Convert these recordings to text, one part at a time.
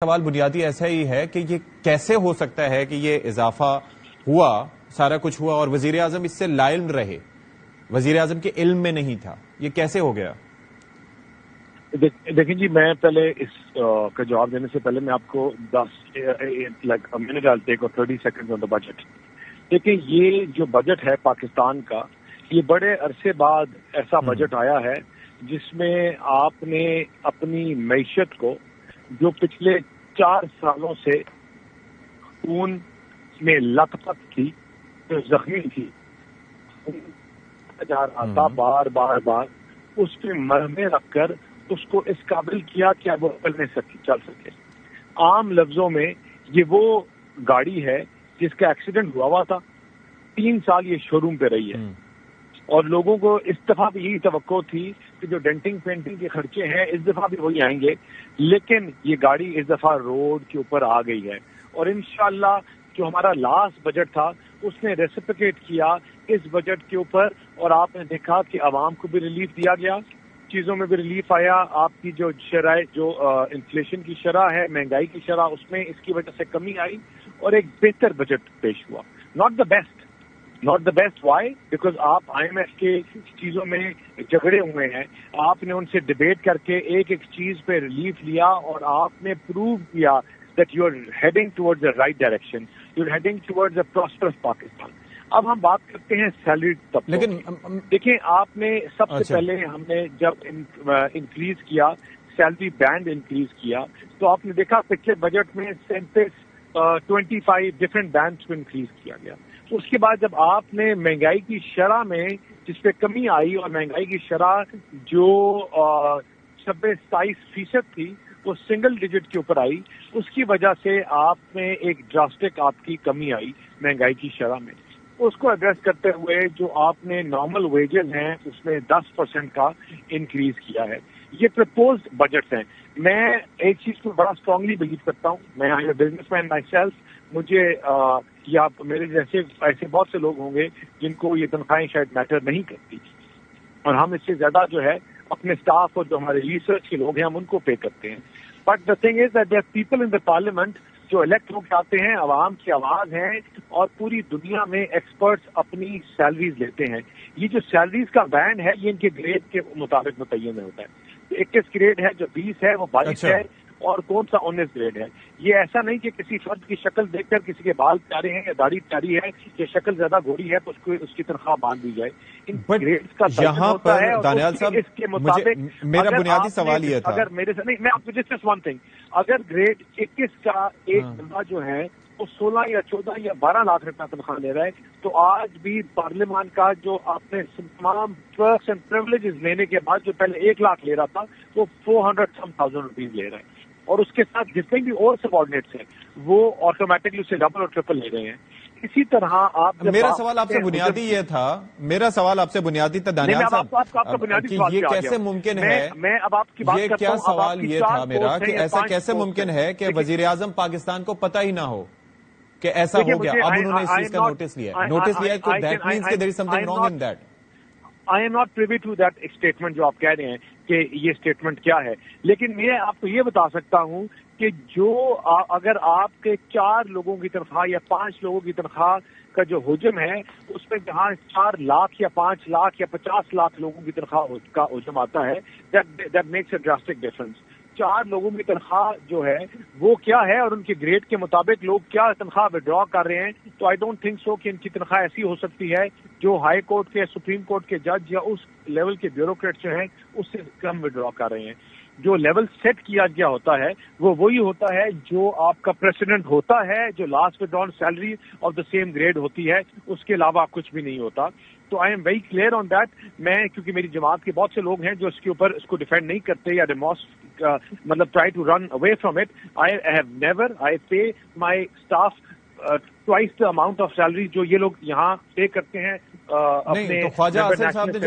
سوال بنیادی ایسا ہی ہے کہ یہ کیسے ہو سکتا ہے کہ یہ اضافہ ہوا، سارا کچھ ہوا اور وزیر اعظم اس سے لا علم رہے، وزیر اعظم کے علم میں نہیں تھا، یہ کیسے ہو گیا؟ دیکھیں جی، میں پہلے اس کا جواب دینے سے پہلے میں آپ کو 10 minute I'll take or 30 seconds on the budget. دیکھیں، یہ جو بجٹ ہے پاکستان کا، یہ بڑے عرصے بعد ایسا بجٹ آیا ہے جس میں آپ نے اپنی معیشت کو، جو پچھلے 4 سالوں سے خون میں لت پت تھی، جو زخمی تھی، جا رہا تھا بار بار اس پہ مرہمیں رکھ کر اس کو اس قابل کیا کہ اب وہ چل سکے. عام لفظوں میں یہ وہ گاڑی ہے جس کا ایکسیڈنٹ ہوا تھا، 3 سال یہ شو روم پہ رہی ہے، اور لوگوں کو اس دفعہ بھی یہی توقع تھی کہ جو ڈینٹنگ پینٹنگ کے خرچے ہیں اس دفعہ بھی وہی آئیں گے، لیکن یہ گاڑی اس دفعہ روڈ کے اوپر آ گئی ہے. اور انشاءاللہ جو ہمارا لاسٹ بجٹ تھا اس نے ریسپیکیٹ کیا اس بجٹ کے اوپر، اور آپ نے دیکھا کہ عوام کو بھی ریلیف دیا گیا، چیزوں میں بھی ریلیف آیا. آپ کی جو شرح، جو انفلیشن کی شرح ہے، مہنگائی کی شرح، اس میں اس کی وجہ سے کمی آئی اور ایک بہتر بجٹ پیش ہوا. Not the best why? Because آپ IMF کے چیزوں میں جھگڑے ہوئے ہیں، آپ نے ان سے ڈبیٹ کر کے ایک چیز پہ ریلیف لیا اور آپ نے پروو کیا that you are heading towards the right direction. You are heading towards a prosperous Pakistan. اب ہم بات کرتے ہیں سیلری طبقوں. لیکن دیکھیں، آپ نے سب سے پہلے ہم نے جب انکریز کیا، سیلری بینڈ انکریز کیا، تو آپ نے دیکھا پچھلے بجٹ میں 25 ڈفرینٹ بینڈس کو انکریز کیا گیا. اس کے بعد جب آپ نے مہنگائی کی شرح میں جس پہ کمی آئی، اور مہنگائی کی شرح جو 26-27% تھی وہ سنگل ڈیجٹ کے اوپر آئی، اس کی وجہ سے آپ میں ایک ڈراسٹک آپ کی کمی آئی مہنگائی کی شرح میں. اس کو ایڈریس کرتے ہوئے جو آپ نے نارمل ویجز ہیں اس میں 10% کا انکریز کیا ہے. یہ پرپوزڈ بجٹس ہیں. میں ایک چیز کو بڑا اسٹرانگلی بلیو کرتا ہوں، میں بزنس مین مائی سیلف، مجھے یا میرے جیسے ایسے بہت سے لوگ ہوں گے جن کو یہ تنخواہیں شاید میٹر نہیں کرتی، اور ہم اس سے زیادہ جو ہے اپنے اسٹاف اور جو ہمارے ریسرچ کے لوگ ہیں ہم ان کو پے کرتے ہیں. But the thing is that there are people in the parliament جو الیکٹ ہو کے آتے ہیں، عوام کی آواز ہیں، اور پوری دنیا میں ایکسپرٹس اپنی سیلریز لیتے ہیں. یہ جو سیلریز کا بینڈ ہے یہ ان کے گریڈ کے مطابق متعین ہوتا ہے. 21 گریڈ ہے، جو 20 ہے وہ 22 ہے، اور کون سا 19 گریڈ ہے. یہ ایسا نہیں کہ کسی فرد کی شکل دیکھ کر کسی کے بال پیارے ہیں یا داڑھی پیاری ہے یا شکل زیادہ گوری ہے تو اس کی تنخواہ باندھ دی جائے. ان گریڈز کا یہاں پر دانیال صاحب اس کے مطابق میرا بنیادی سوال یہ تھا، اگر میرے سے نہیں، میں آپ کو جسٹ ون تھنگ، اگر گریڈ 21 کا ایک بندہ جو ہے وہ 16 یا 14 یا 12 لاکھ روپیہ تنخواہ لے رہا ہے، تو آج بھی پارلیمان کا جو آپ نے تمام پرکس اینڈ پریولیجز لینے کے بعد جو پہلے 1 لاکھ لے رہا تھا وہ 400,000 روپیز لے رہا ہے. اور اس کے ساتھ جتنے بھی اور سبارڈینیٹس ہیں وہ آٹومیٹکلی اسے ڈبل اور ٹرپل لے رہے ہیں. اسی طرح آپ، میرا سوال آپ سے بنیادی یہ تھا، دانیال صاحب، یہ کیسے ممکن ہے، میں اب آپ کی بات کرتا ہوں، یہ کیا سوال یہ تھا میرا کہ ایسا کیسے ممکن ہے کہ وزیر اعظم پاکستان کو پتہ ہی نہ ہو کہ ایسا ہو گیا؟ اب انہوں نے اس چیز کا نوٹس لیا ہے تو دیٹ مینس کہ there is something wrong in that. I am not privy to that statement جو آپ کہہ رہے ہیں کہ یہ اسٹیٹمنٹ کیا ہے، لیکن میں آپ کو یہ بتا سکتا ہوں کہ جو اگر آپ کے 4 لوگوں کی تنخواہ یا 5 لوگوں کی تنخواہ کا جو حجم ہے اس میں جہاں 4 لاکھ یا 5 لاکھ یا 50 لاکھ لوگوں کی تنخواہ کا حجم آتا ہے، that makes a drastic difference. 4 لوگوں کی تنخواہ جو ہے وہ کیا ہے اور ان کے گریڈ کے مطابق لوگ کیا تنخواہ وڈرا کر رہے ہیں. تو آئی ڈونٹ تھنک سو کہ ان کی تنخواہ ایسی ہو سکتی ہے جو ہائی کورٹ کے، سپریم کورٹ کے جج یا اس لیول کے بیوروکریٹ جو ہیں اس سے کم وڈرا کر رہے ہیں. جو لیول سیٹ کیا گیا ہوتا ہے وہ وہی ہوتا ہے جو آپ کا پریسیڈنٹ ہوتا ہے، جو last withdrawn salary of the same grade ہوتی ہے، اس کے علاوہ کچھ بھی نہیں ہوتا. تو I am very clear on that. میں کیونکہ میری جماعت کے بہت سے لوگ ہیں جو اس کے اوپر اس کو ڈیفینڈ نہیں کرتے یا مطلب try to run away from it. I have never, I pay my staff twice the amount of salary جو یہ لوگ یہاں پے کرتے ہیں اپنے. خواجہ آصف صاحب نے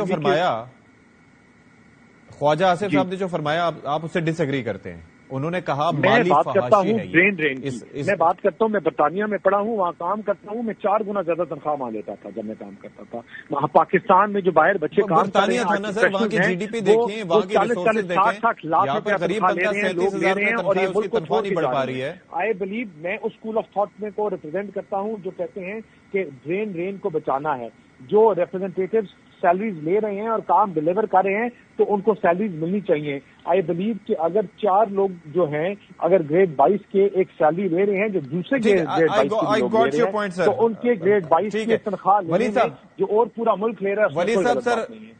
جو فرمایا آپ اس سے ڈس ایگری کرتے ہیں. انہوں نے کہا میں مالی بات کرتا فحاشی ہوں ہے یہ۔ برین ڈرین کی، میں بات کرتا ہوں، میں برطانیہ میں پڑھا ہوں، وہاں کام کرتا ہوں، میں 4 گنا زیادہ تنخواہ وہاں لیتا تھا جب میں کام کرتا تھا۔ وہاں پاکستان میں جو باہر بچے کام کر رہے برطانیہ ہیں تھا نا سر، وہاں کی جی ڈی پی دیکھیں، وہاں کی ریسورسز دیکھیں، 40-60 لاکھ یہاں پر روپیہ غریب تنخواہ لے بندہ رہے ہیں، 37,000 لوگ لے رہے روپے ہیں اور تنخواہ یہ ہے، اس کی ملک کو تنخواہ چھوڑ نہیں کے بڑھ جا پا رہے رہی ہیں۔ ہے۔ آئی بلیو میں اس اسکول آف تھاٹ میں کو ریپرزینٹ کرتا ہوں جو کہتے ہیں کہ ڈرین کو بچانا ہے۔ جو ریپرزینٹیٹیوز سیلریز لے رہے ہیں اور کام ڈلیور کر رہے ہیں تو ان کو سیلریز ملنی چاہیے۔ آئی بلیو کہ اگر 4 لوگ جو ہیں اگر گریڈ 22 کے ایک سیلری لے رہے ہیں جو دوسرے گریڈ 22 کے لوگ لے رہے ہیں تو ان کے گریڈ 22 کی تنخواہ لینے میں جو اور پورا ملک لے رہا ہے اس میں کوئی غلط بات نہیں ہے۔